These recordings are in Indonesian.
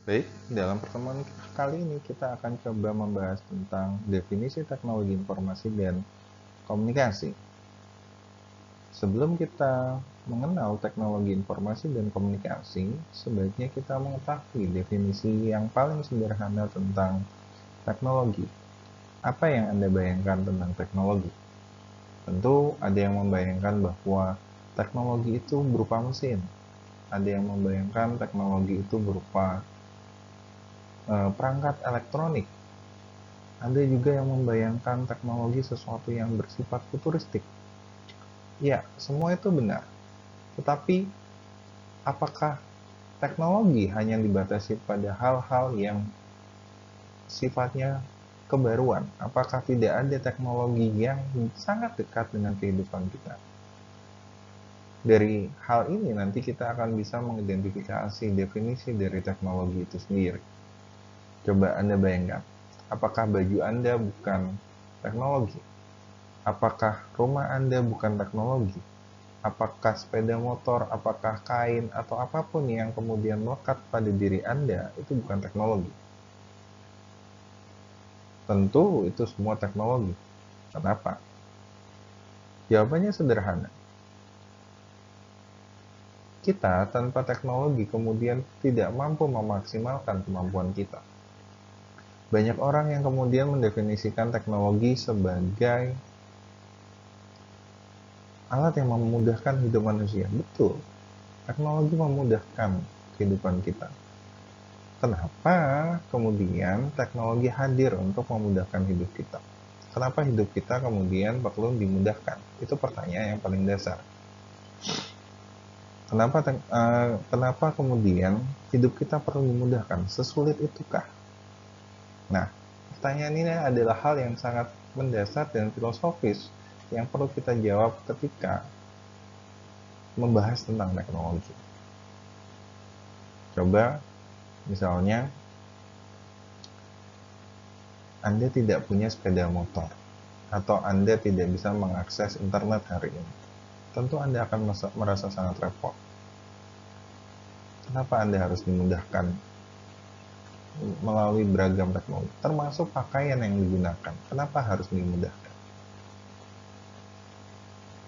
Baik, dalam pertemuan kali ini kita akan coba membahas tentang definisi teknologi informasi dan komunikasi. Sebelum kita mengenal teknologi informasi dan komunikasi, sebaiknya kita mengetahui definisi yang paling sederhana tentang teknologi. Apa yang Anda bayangkan tentang teknologi? Tentu ada yang membayangkan bahwa teknologi itu berupa mesin. Ada yang membayangkan teknologi itu berupa perangkat elektronik. Ada juga yang membayangkan teknologi sesuatu yang bersifat futuristik. Ya, semua itu benar. Tetapi, apakah teknologi hanya dibatasi pada hal-hal yang sifatnya kebaruan? Apakah tidak ada teknologi yang sangat dekat dengan kehidupan kita? Dari hal ini nanti kita akan bisa mengidentifikasi definisi dari teknologi itu sendiri. Coba Anda bayangkan, apakah baju Anda bukan teknologi? Apakah rumah Anda bukan teknologi? Apakah sepeda motor, apakah kain, atau apapun yang kemudian melekat pada diri Anda, itu bukan teknologi? Tentu itu semua teknologi. Kenapa? Jawabannya sederhana. Kita tanpa teknologi kemudian tidak mampu memaksimalkan kemampuan kita. Banyak orang yang kemudian mendefinisikan teknologi sebagai alat yang memudahkan hidup manusia. Betul, teknologi memudahkan kehidupan kita. Kenapa kemudian teknologi hadir untuk memudahkan hidup kita? Kenapa hidup kita kemudian perlu dimudahkan? Itu pertanyaan yang paling dasar. Kenapa kemudian hidup kita perlu dimudahkan? Sesulit itukah? Nah, pertanyaan ini adalah hal yang sangat mendasar dan filosofis yang perlu kita jawab ketika membahas tentang teknologi. Coba misalnya Anda tidak punya sepeda motor atau Anda tidak bisa mengakses internet hari ini. Tentu Anda akan merasa sangat repot. Kenapa Anda harus dimudahkan melalui beragam teknologi, termasuk pakaian yang digunakan? Kenapa harus dimudahkan?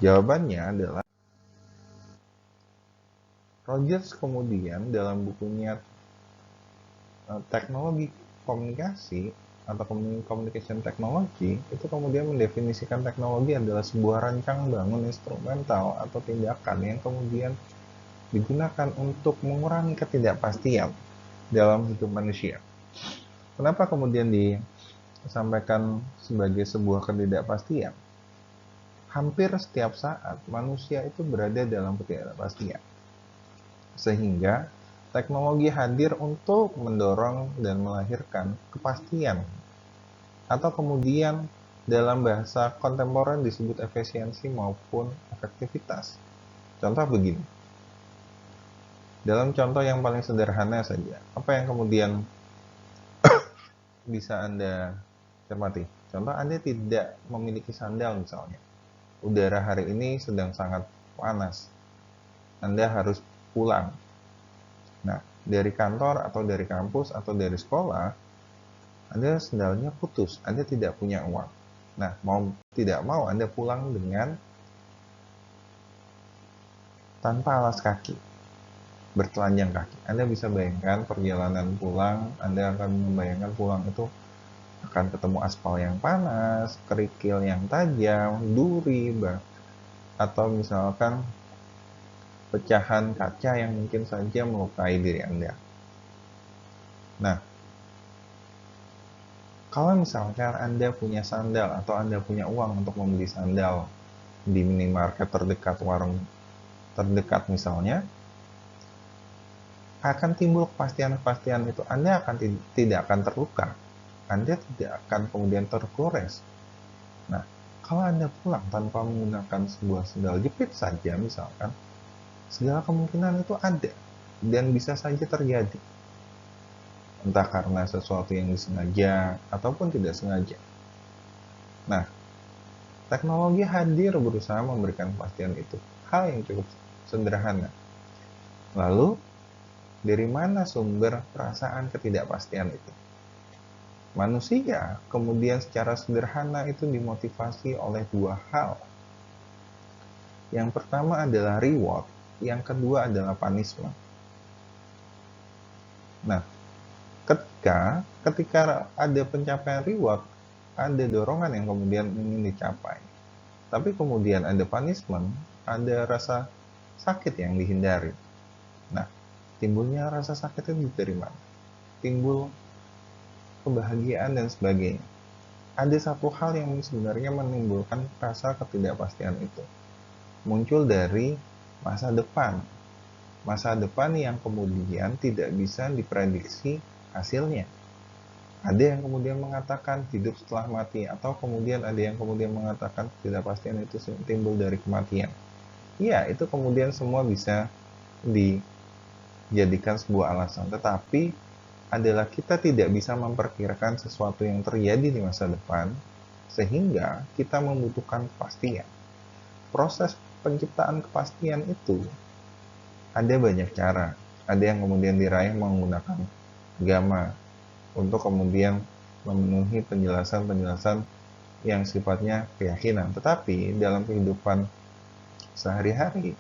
Jawabannya adalah Rogers kemudian dalam bukunya Teknologi Komunikasi atau Communication Technology itu kemudian mendefinisikan teknologi adalah sebuah rancang bangun instrumental atau tindakan yang kemudian digunakan untuk mengurangi ketidakpastian dalam hidup manusia. Kenapa kemudian disampaikan sebagai sebuah ketidakpastian? Hampir setiap saat manusia itu berada dalam ketidakpastian. Sehingga teknologi hadir untuk mendorong dan melahirkan kepastian. Atau kemudian dalam bahasa kontemporer disebut efisiensi maupun efektivitas. Contoh begini. Dalam contoh yang paling sederhana saja, apa yang kemudian bisa Anda cermati? Contoh Anda tidak memiliki sandal misalnya. Udara hari ini sedang sangat panas. Anda harus pulang. Nah, dari kantor atau dari kampus atau dari sekolah, Anda sandalnya putus, Anda tidak punya uang. Nah, mau tidak mau Anda pulang dengan tanpa alas kaki, bertelanjang kaki. Anda bisa bayangkan perjalanan pulang, Anda akan membayangkan pulang itu akan ketemu aspal yang panas, kerikil yang tajam, duri, atau misalkan pecahan kaca yang mungkin saja melukai diri Anda. Nah, kalau misalkan Anda punya sandal atau Anda punya uang untuk membeli sandal di minimarket terdekat, warung terdekat misalnya, akan timbul kepastian-kepastian itu. Anda akan tidak akan terluka. Anda tidak akan kemudian tergores. Nah, kalau Anda pulang tanpa menggunakan sebuah sandal jepit saja misalkan, segala kemungkinan itu ada dan bisa saja terjadi. Entah karena sesuatu yang disengaja ataupun tidak sengaja. Nah, teknologi hadir berusaha memberikan kepastian itu. Hal yang cukup sederhana. Lalu, Dari mana sumber perasaan ketidakpastian itu? Manusia kemudian secara sederhana itu dimotivasi oleh dua hal. Yang pertama adalah reward, yang kedua adalah punishment. Nah, ketika ada pencapaian reward, ada dorongan yang kemudian ingin dicapai. Tapi kemudian ada punishment, ada rasa sakit yang dihindari. Nah, timbulnya rasa sakit itu dari mana? Timbul kebahagiaan dan sebagainya. Ada satu hal yang sebenarnya menimbulkan rasa ketidakpastian itu. Muncul dari masa depan. Masa depan yang kemudian tidak bisa diprediksi hasilnya. Ada yang kemudian mengatakan hidup setelah mati, atau kemudian ada yang kemudian mengatakan ketidakpastian itu timbul dari kematian. Iya, itu kemudian semua bisa dijadikan sebuah alasan. Tetapi adalah kita tidak bisa memperkirakan sesuatu yang terjadi di masa depan, sehingga kita membutuhkan kepastian. Proses penciptaan kepastian itu ada banyak cara. Ada yang kemudian diraih menggunakan agama untuk kemudian memenuhi penjelasan-penjelasan yang sifatnya keyakinan. Tetapi dalam kehidupan sehari-hari,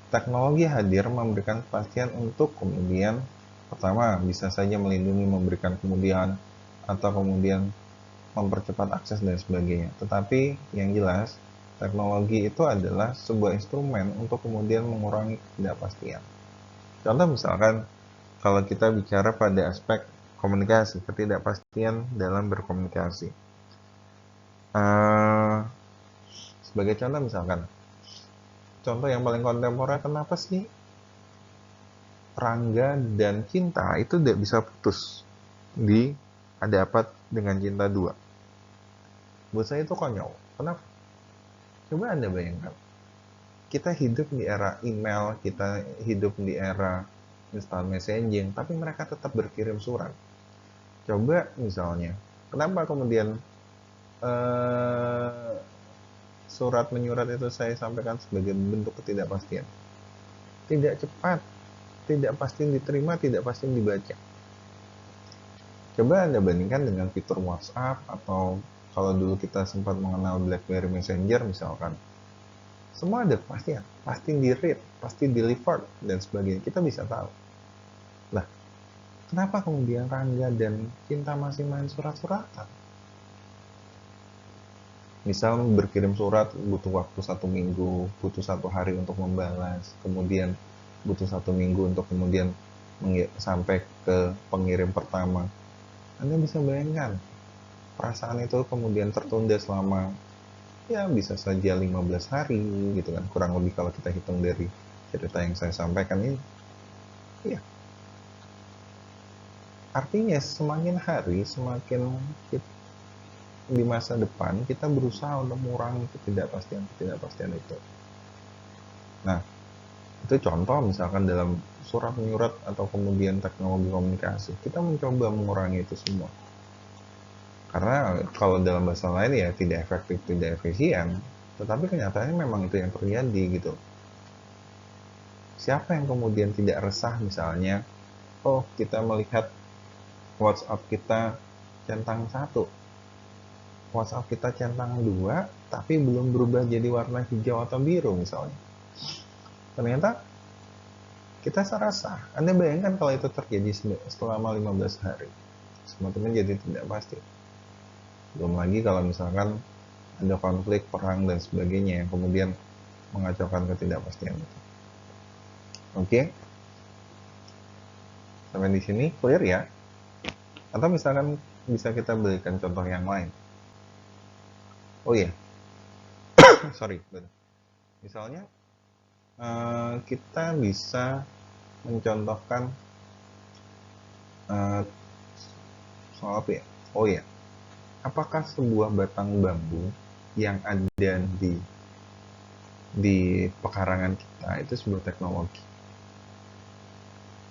teknologi hadir memberikan kepastian untuk kemudian pertama bisa saja melindungi, memberikan kemudian, atau kemudian mempercepat akses dan sebagainya. Tetapi yang jelas teknologi itu adalah sebuah instrumen untuk kemudian mengurangi ketidakpastian. Contoh misalkan kalau kita bicara pada aspek komunikasi, ketidakpastian dalam berkomunikasi. Sebagai contoh misalkan, contoh yang paling kontemporer, kenapa sih Rangga dan Cinta itu tidak bisa putus di Ada Apa Dengan Cinta 2? Buat saya itu konyol. Kenapa? Coba Anda bayangkan, kita hidup di era email, kita hidup di era instant messaging, tapi mereka tetap berkirim surat. Coba misalnya, kenapa kemudian surat menyurat itu saya sampaikan sebagai bentuk ketidakpastian? Tidak cepat, tidak pasti diterima, tidak pasti dibaca. Coba Anda bandingkan dengan fitur WhatsApp, atau kalau dulu kita sempat mengenal BlackBerry Messenger misalkan. Semua ada kepastian, pasti di-read, pasti delivered, dan sebagainya. Kita bisa tahu. Lah, kenapa kemudian Rangga dan Cinta masih main surat-suratan? Misal berkirim surat butuh waktu 1 minggu, butuh 1 hari untuk membalas, kemudian butuh 1 minggu untuk kemudian sampai ke pengirim pertama. Anda bisa bayangkan, perasaan itu kemudian tertunda selama ya bisa saja 15 hari gitu kan, kurang lebih kalau kita hitung dari cerita yang saya sampaikan ini. Ya, artinya semakin hari semakin di masa depan kita berusaha untuk mengurangi ketidakpastian itu. Nah, itu contoh misalkan dalam surat menyurat atau kemudian teknologi komunikasi, kita mencoba mengurangi itu semua. Karena kalau dalam bahasa lain ya tidak efektif, tidak efisien, tetapi kenyataannya memang itu yang terjadi gitu. Siapa yang kemudian tidak resah misalnya, oh kita melihat WhatsApp kita centang 1, WhatsApp kita centang 2, tapi belum berubah jadi warna hijau atau biru misalnya. Ternyata kita serasa, Anda bayangkan kalau itu terjadi selama 15 hari. Semakin jadi tidak pasti. Belum lagi kalau misalkan ada konflik, perang, dan sebagainya yang kemudian mengacaukan ketidakpastian itu. Oke? Sampai di sini clear ya? Atau misalkan bisa kita berikan contoh yang lain. Oh iya, sorry. Misalnya kita bisa mencontohkan soal apa ya? Oh iya, apakah sebuah batang bambu yang ada di pekarangan kita itu sebuah teknologi?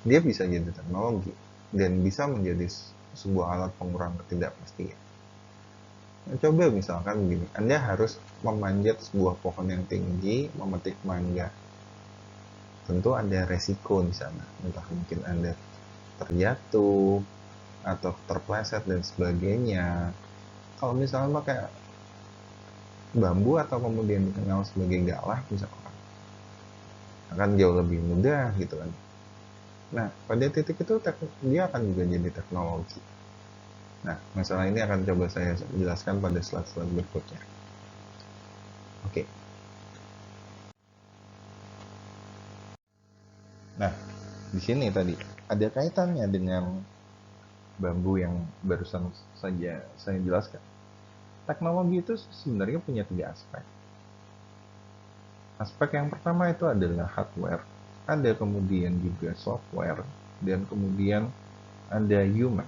Dia bisa jadi teknologi dan bisa menjadi sebuah alat pengurang ketidakpastian. Nah, coba misalkan begini, Anda harus memanjat sebuah pohon yang tinggi, memetik mangga. tentu ada resiko di sana, entah mungkin Anda terjatuh atau terpleset dan sebagainya. Kalau misalnya pakai bambu atau kemudian dikenal sebagai galah misalkan, akan jauh lebih mudah gitu kan. Nah, pada titik itu dia akan juga jadi teknologi. Nah, masalah ini akan coba saya jelaskan pada slide-slide berikutnya. Oke. Nah, di sini tadi ada kaitannya dengan bambu yang barusan saja saya jelaskan. Teknologi itu sebenarnya punya 3 aspek. Aspek yang pertama itu adalah hardware, ada kemudian juga software, dan kemudian ada human.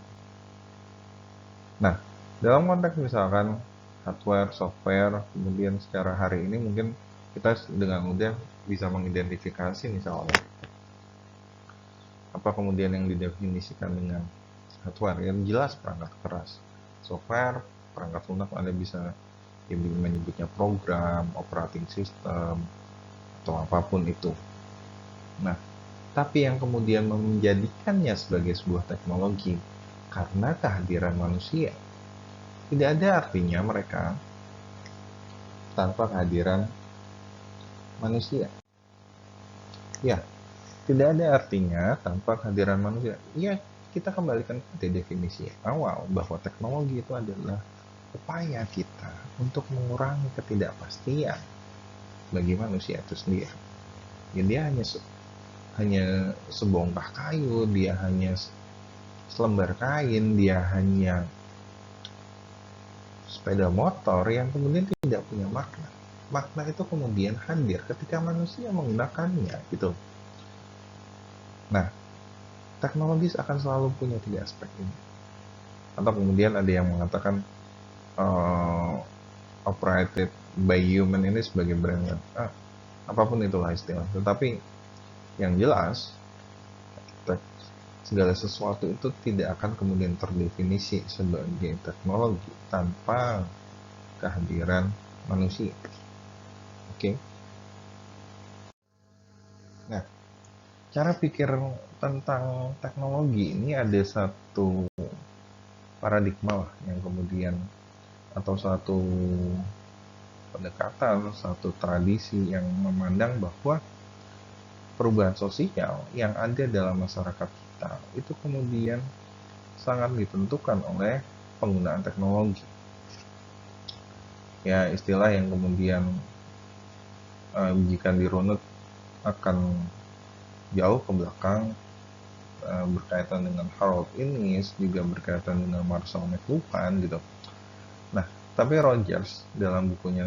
Nah, dalam konteks misalkan hardware, software, kemudian secara hari ini mungkin kita dengan mudah bisa mengidentifikasi misalnya apa kemudian yang didefinisikan dengan hardware, yang jelas perangkat keras. Software, perangkat lunak, Anda bisa menyebutnya program, operating system, atau apapun itu. Nah, tapi yang kemudian menjadikannya sebagai sebuah teknologi karena kehadiran manusia. Tidak ada artinya mereka tanpa kehadiran manusia. Ya, tidak ada artinya tanpa kehadiran manusia. Ya, kita kembalikan pada definisi awal bahwa teknologi itu adalah upaya kita untuk mengurangi ketidakpastian bagi manusia itu sendiri. Ya, dia hanya sebongkah kayu, dia hanya selembar kain, dia hanya sepeda motor yang kemudian tidak punya makna. Makna itu kemudian hadir ketika manusia menggunakannya gitu. Nah, teknologi akan selalu punya 3 aspek ini. Atau kemudian ada yang mengatakan operated by human ini sebagai brand. Apapun itulah istilah. Tetapi yang jelas segala sesuatu itu tidak akan kemudian terdefinisi sebagai teknologi tanpa kehadiran manusia. Oke. Nah, cara pikir tentang teknologi ini ada satu paradigma yang kemudian atau satu pendekatan, satu tradisi yang memandang bahwa perubahan sosial yang ada dalam masyarakat kita itu kemudian sangat ditentukan oleh penggunaan teknologi. Ya, istilah yang kemudian jika dirunut akan jauh ke belakang, berkaitan dengan Harold Innis, juga berkaitan dengan Marshall McLuhan gitu. Nah, tapi Rogers dalam bukunya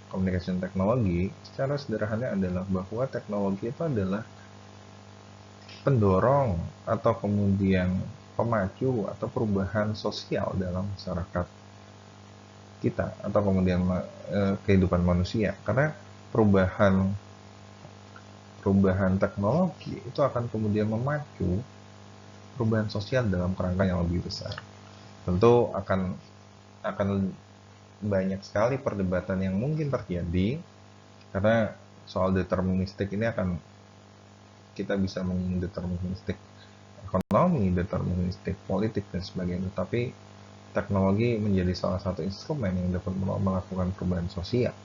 Communication Technology secara sederhana adalah bahwa teknologi itu adalah pendorong atau kemudian pemacu atau perubahan sosial dalam masyarakat kita atau kemudian kehidupan manusia, karena perubahan teknologi itu akan kemudian memacu perubahan sosial dalam kerangka yang lebih besar. Tentu akan banyak sekali perdebatan yang mungkin terjadi karena soal deterministik ini akan kita bisa menyinggung deterministik ekonomi, deterministik politik dan sebagainya. Tapi teknologi menjadi salah satu instrumen yang dapat melakukan perubahan sosial.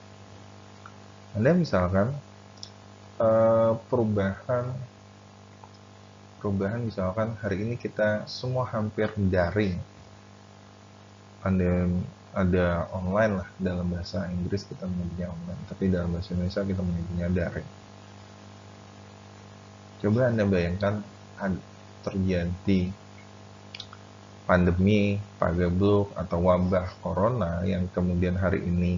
Anda misalkan perubahan misalkan hari ini kita semua hampir daring. Ada online lah, dalam bahasa Inggris kita menyebutnya online, tapi dalam bahasa Indonesia kita menyebutnya daring. Coba Anda bayangkan terjadi pandemi, pagebluk atau wabah corona yang kemudian hari ini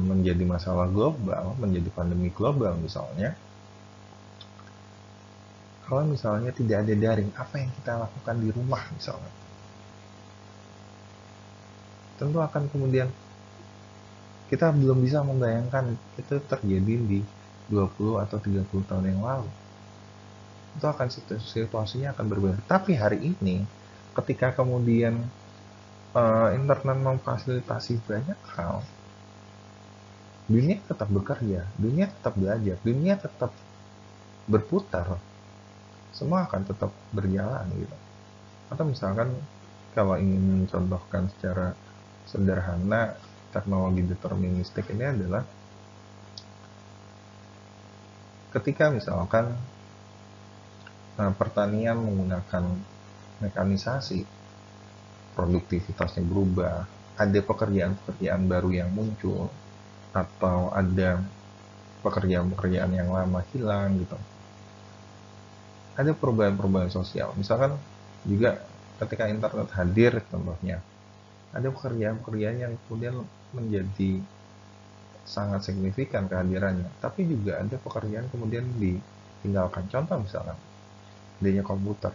menjadi masalah global, menjadi pandemi global misalnya. Kalau misalnya tidak ada daring, apa yang kita lakukan di rumah misalnya? Tentu akan kemudian kita belum bisa membayangkan itu terjadi di 20 atau 30 tahun yang lalu. Itu akan situasinya akan berbeda. Tapi hari ini ketika kemudian internet memfasilitasi banyak hal, dunia tetap bekerja, dunia tetap belajar, dunia tetap berputar, semua akan tetap berjalan gitu. Atau misalkan kalau ingin mencontohkan secara sederhana, teknologi deterministik ini adalah ketika misalkan pertanian menggunakan mekanisasi, produktivitasnya berubah, ada pekerjaan-pekerjaan baru yang muncul, atau ada pekerjaan-pekerjaan yang lama hilang gitu. Ada perubahan-perubahan sosial. Misalkan juga ketika internet hadir contohnya, ada pekerjaan-pekerjaan yang kemudian menjadi sangat signifikan kehadirannya, tapi juga ada pekerjaan kemudian ditinggalkan. Contoh misalkan, adanya komputer.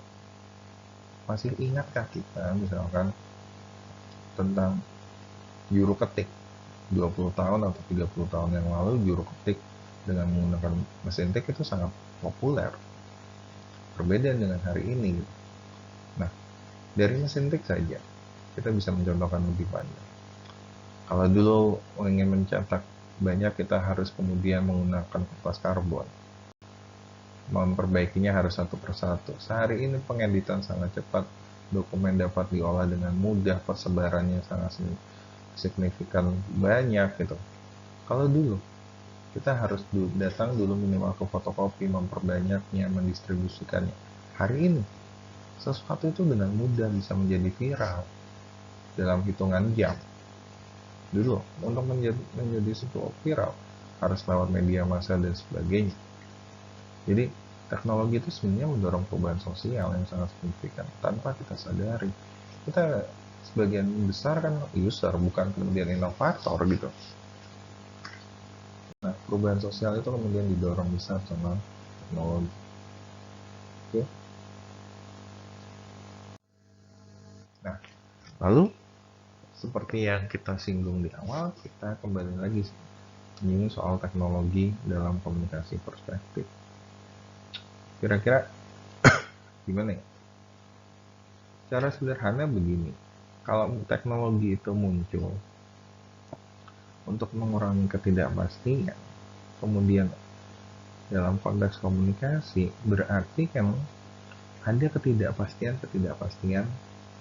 Masih ingatkah kita misalkan tentang juru ketik 20 tahun atau 30 tahun yang lalu? Juru ketik dengan menggunakan mesin tik itu sangat populer, berbeda dengan hari ini gitu. Nah, dari mesin tik saja kita bisa mencontohkan lebih banyak. Kalau dulu ingin mencetak banyak, kita harus kemudian menggunakan kertas karbon, memperbaikinya harus satu persatu. Sehari ini pengeditan sangat cepat, dokumen dapat diolah dengan mudah, persebarannya sangat signifikan banyak gitu. Kalau dulu kita harus datang dulu minimal ke fotokopi, memperbanyaknya, mendistribusikannya. Hari ini sesuatu itu dengan mudah bisa menjadi viral dalam hitungan jam. Dulu untuk menjadi sebuah viral harus lewat media massa dan sebagainya. Jadi teknologi itu sebenarnya mendorong perubahan sosial yang sangat signifikan tanpa kita sadari. Kita sebagian besar kan user, bukan kemudian inovator gitu. Nah, perubahan sosial itu kemudian didorong besar sama teknologi. Oke. Nah, lalu seperti yang kita singgung di awal, kita kembali lagi ini soal teknologi dalam komunikasi perspektif. Kira-kira gimana ya? Cara sederhana begini, kalau teknologi itu muncul untuk mengurangi ketidakpastian, kemudian dalam konteks komunikasi berarti kan ada ketidakpastian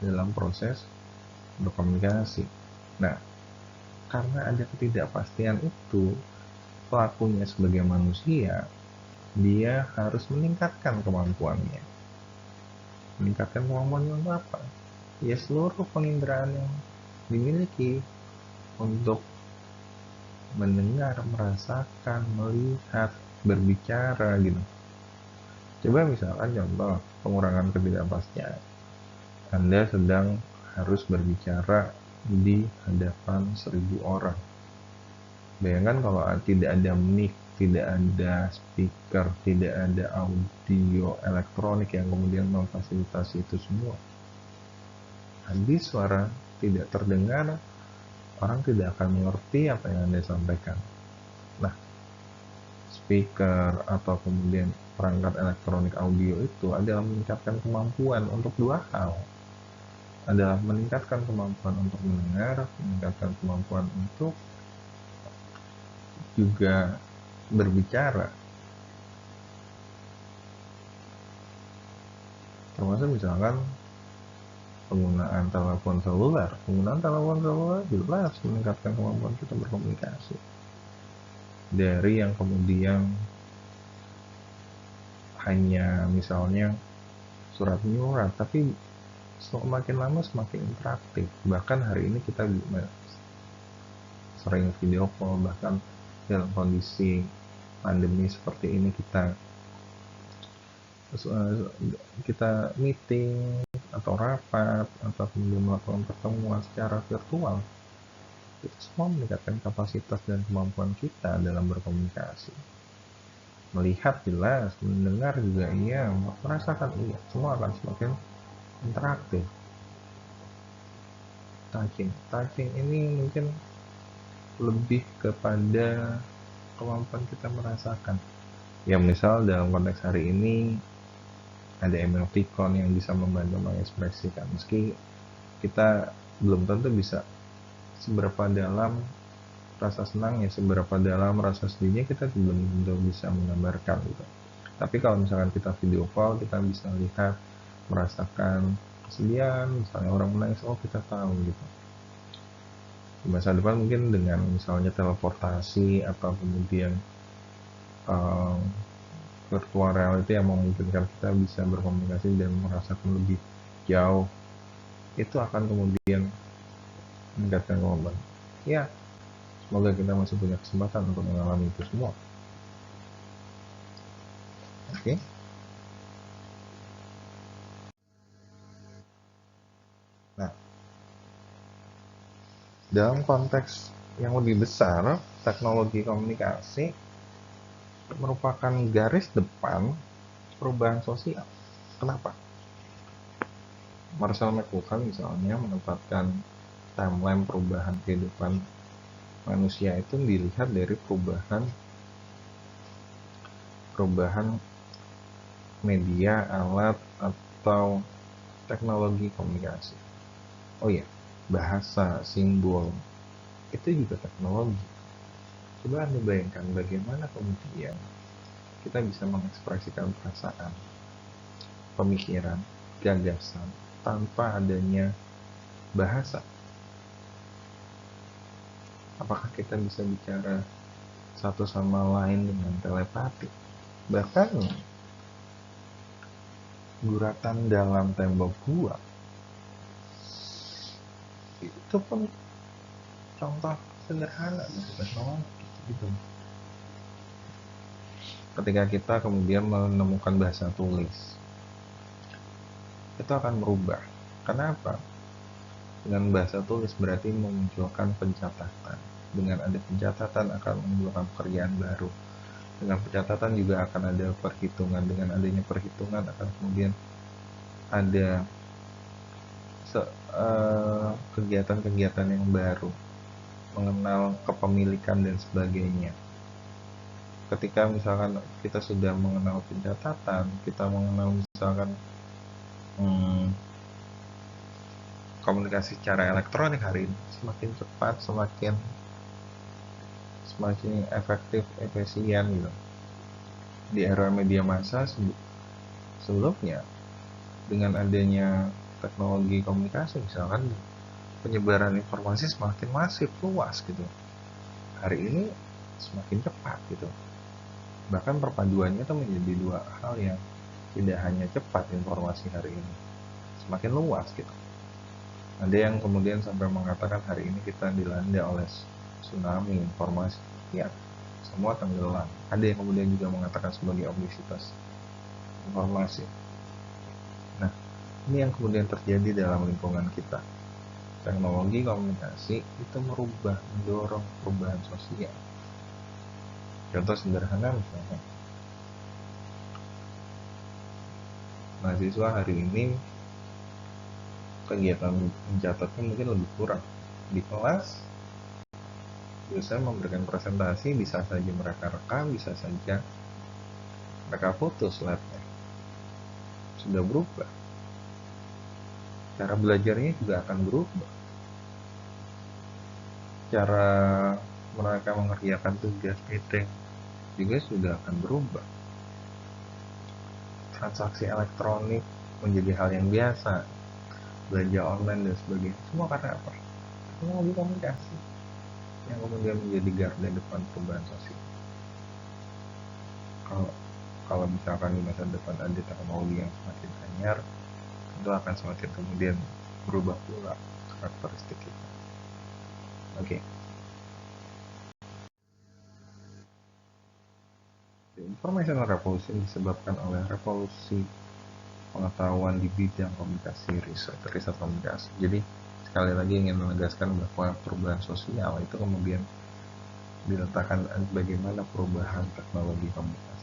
dalam proses berkomunikasi. Nah, karena ada ketidakpastian itu, pelakunya sebagai manusia, dia harus meningkatkan kemampuannya. Meningkatkan kemampuannya untuk apa? Ya seluruh penginderaan yang dimiliki untuk mendengar, merasakan, melihat, berbicara gitu. Coba misalkan contoh pengurangan ketidakpastian. Anda sedang harus berbicara di hadapan 1000 orang. Bayangkan kalau tidak ada mic, tidak ada speaker, tidak ada audio elektronik yang kemudian memfasilitasi itu semua. Habis suara tidak terdengar, orang tidak akan mengerti apa yang Anda sampaikan. Nah, speaker atau kemudian perangkat elektronik audio itu adalah meningkatkan kemampuan untuk dua hal. Adalah meningkatkan kemampuan untuk mendengar, meningkatkan kemampuan untuk juga berbicara. Termasuk misalkan penggunaan telepon seluler jelas meningkatkan kemampuan kita berkomunikasi. Dari yang kemudian hanya misalnya surat menyurat, tapi semakin lama semakin interaktif. Bahkan hari ini kita sering video call, bahkan dalam kondisi pandemi seperti ini kita meeting atau rapat atau kemudian melakukan pertemuan secara virtual. Itu semua meningkatkan kapasitas dan kemampuan kita dalam berkomunikasi. Melihat jelas, mendengar juga iya, merasakan iya, semua akan semakin interaktif. Touching ini mungkin lebih kepada kemampuan kita merasakan. Ya misal dalam konteks hari ini ada emoticon yang bisa membantu mengekspresikan, meski kita belum tentu bisa seberapa dalam rasa senangnya, seberapa dalam rasa sedihnya kita belum bisa menggambarkan gitu. Tapi kalau misalkan kita video call, kita bisa lihat, merasakan kesedihan, misalnya orang menangis, oh kita tahu gitu. Di masa depan mungkin dengan misalnya teleportasi atau kemudian virtual reality yang memungkinkan kita bisa berkomunikasi dan merasakan lebih jauh, itu akan kemudian meningkatkan kemampuan. Ya, semoga kita masih punya kesempatan untuk mengalami itu semua. Oke. Nah, dalam konteks yang lebih besar, teknologi komunikasi merupakan garis depan perubahan sosial. Kenapa? Marshall McLuhan misalnya menempatkan timeline perubahan kehidupan manusia itu dilihat dari perubahan media, alat, atau teknologi komunikasi. Oh ya, bahasa, simbol, itu juga teknologi. Coba Anda bayangkan bagaimana kemudian kita bisa mengekspresikan perasaan, pemikiran, gagasan, tanpa adanya bahasa. Apakah kita bisa bicara satu sama lain dengan telepati? Bahkan guratan dalam tembok gua itu pun contoh sederhana dari teknologi gitu. Ketika kita kemudian menemukan bahasa tulis, itu akan berubah. Kenapa? Dengan bahasa tulis berarti memunculkan pencatatan. Dengan ada pencatatan akan memunculkan pekerjaan baru. Dengan pencatatan juga akan ada perhitungan. Dengan adanya perhitungan akan kemudian ada kegiatan-kegiatan yang baru, mengenal kepemilikan dan sebagainya. Ketika misalkan kita sudah mengenal pencatatan, kita mengenal misalkan komunikasi secara elektronik hari ini semakin cepat, semakin efektif, efisien gitu. Di era media massa sebelumnya, dengan adanya teknologi komunikasi misalkan, penyebaran informasi semakin masif, luas gitu. Hari ini semakin cepat gitu. Bahkan perpaduannya itu menjadi dua hal yang tidak hanya cepat informasi hari ini, semakin luas gitu. Ada yang kemudian sampai mengatakan hari ini kita dilanda oleh tsunami informasi. Ya, semua tenggelam. Ada yang kemudian juga mengatakan sebagai obesitas informasi. Nah, ini yang kemudian terjadi dalam lingkungan kita. Teknologi komunikasi itu mendorong perubahan sosial. Contoh sederhana misalnya, mahasiswa hari ini kegiatan mencatatnya mungkin lebih kurang. Di kelas, dosen memberikan presentasi, bisa saja mereka rekam, bisa saja mereka foto slide-nya. Sudah berubah. Cara belajarnya juga akan berubah. Cara mereka mengerjakan tugas meeting juga sudah akan berubah. Transaksi elektronik menjadi hal yang biasa, belanja online dan sebagainya. Semua karena apa? Teknologi komunikasi yang kemudian menjadi garda depan perubahan sosial. Kalau misalkan di masa depan ada teknologi yang semakin anyar, itu akan semakin kemudian berubah pula karakteristik kita. Oke. Information revolution disebabkan oleh revolusi pengetahuan di bidang komunikasi, riset komunikasi. Jadi sekali lagi ingin menegaskan bahwa perubahan sosial itu kemudian diletakkan bagaimana perubahan teknologi komunikasi.